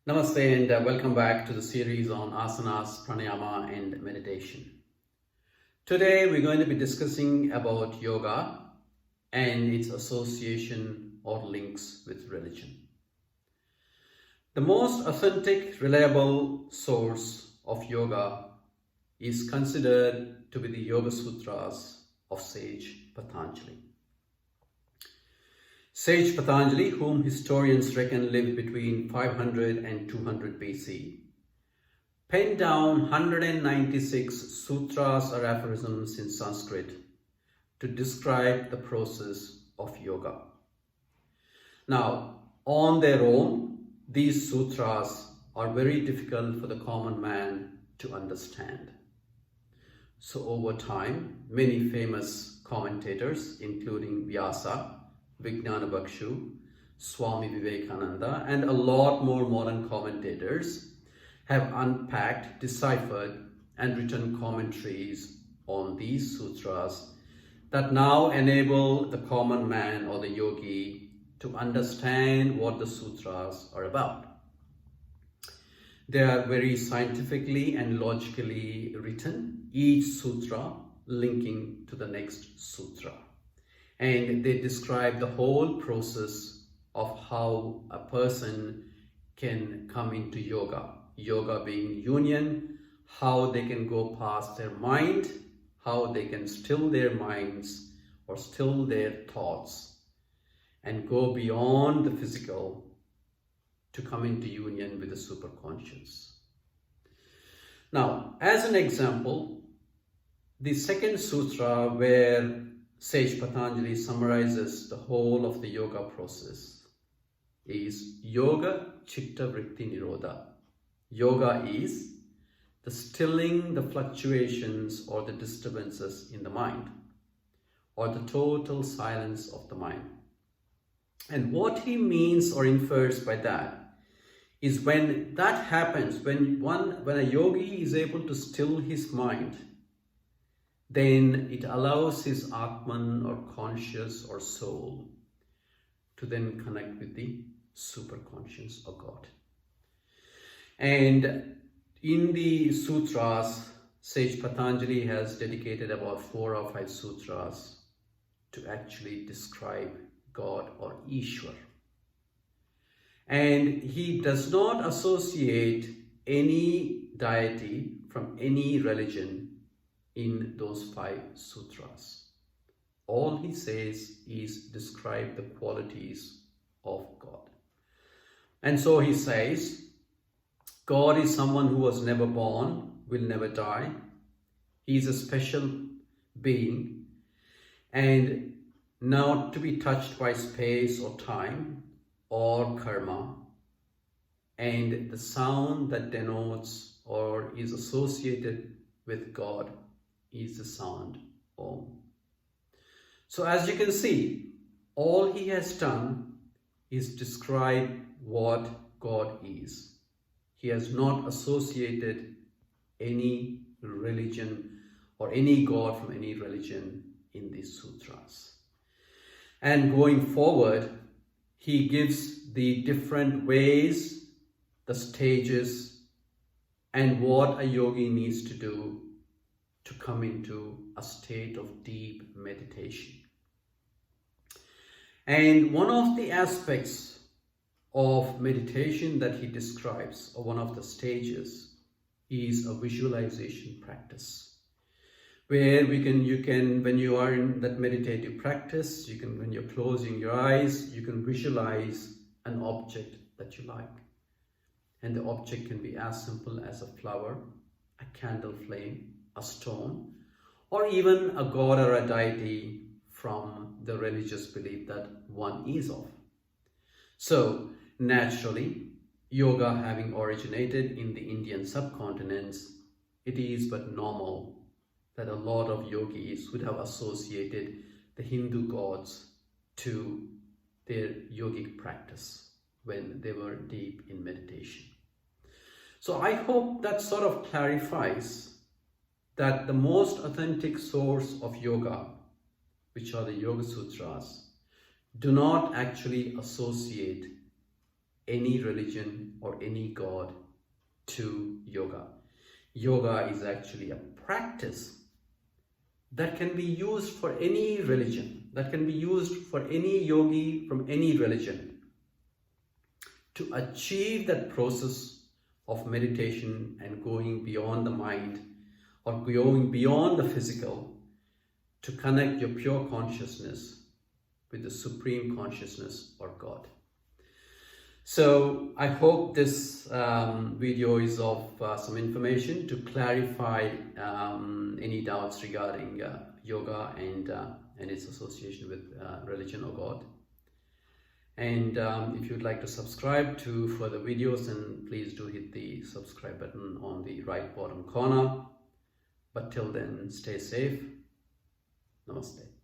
Namaste and welcome back to the series on asanas, pranayama and meditation. Today we're going to be discussing about yoga and its association or links with religion. The most authentic, reliable source of yoga is considered to be the Yoga Sutras of sage Patanjali. Sage Patanjali, whom historians reckon lived between 500 and 200 BC, penned down 196 sutras or aphorisms in Sanskrit to describe the process of yoga. Now, on their own, these sutras are very difficult for the common man to understand. So over time, many famous commentators, including Vyasa, Vijnana Bhakshu, Swami Vivekananda, and a lot more modern commentators have unpacked, deciphered, and written commentaries on these sutras that now enable the common man or the yogi to understand what the sutras are about. They are very scientifically and logically written, each sutra linking to the next sutra. And they describe the whole process of how a person can come into yoga. Yoga being union, how they can go past their mind, how they can still their minds or still their thoughts and go beyond the physical to come into union with the superconscious. Now, as an example, the second sutra where Sage Patanjali summarizes the whole of the yoga process is Yoga Chitta Vritti Nirodha. Yoga is the stilling the fluctuations or the disturbances in the mind, or the total silence of the mind. And what he means or infers by that is when that happens, when a yogi is able to still his mind, then it allows his Atman or conscious or soul to then connect with the superconscious or God. And in the sutras, Sage Patanjali has dedicated about 4 or 5 sutras to actually describe God or Ishwar. And he does not associate any deity from any religion in those 5 sutras. All he says is describe the qualities of God. And so he says, God is someone who was never born, will never die. He is a special being and not to be touched by space or time or karma. And the sound that denotes or is associated with God is the sound Om. So as you can see, all he has done is describe what God is. He has not associated any religion or any God from any religion in these sutras. And going forward, he gives the different ways, the stages, and what a yogi needs to do to come into a state of deep meditation. And one of the aspects of meditation that he describes, or one of the stages, is a visualization practice. Where you can, when you are in that meditative practice, when you're closing your eyes, you can visualize an object that you like. And the object can be as simple as a flower, a candle flame, a stone, or even a god or a deity from the religious belief that one is of. So naturally, yoga having originated in the Indian subcontinent, it is but normal that a lot of yogis would have associated the Hindu gods to their yogic practice when they were deep in meditation. So I hope that sort of clarifies that the most authentic source of yoga, which are the Yoga Sutras, do not actually associate any religion or any god to yoga. Yoga is actually a practice that can be used for any religion, that can be used for any yogi from any religion to achieve that process of meditation and going beyond the mind or going beyond the physical to connect your pure consciousness with the supreme consciousness or God. So I hope this video is of some information to clarify any doubts regarding yoga and its association with religion or God. And if you'd like to subscribe to further videos, then please do hit the subscribe button on the right bottom corner. But till then, stay safe. Namaste.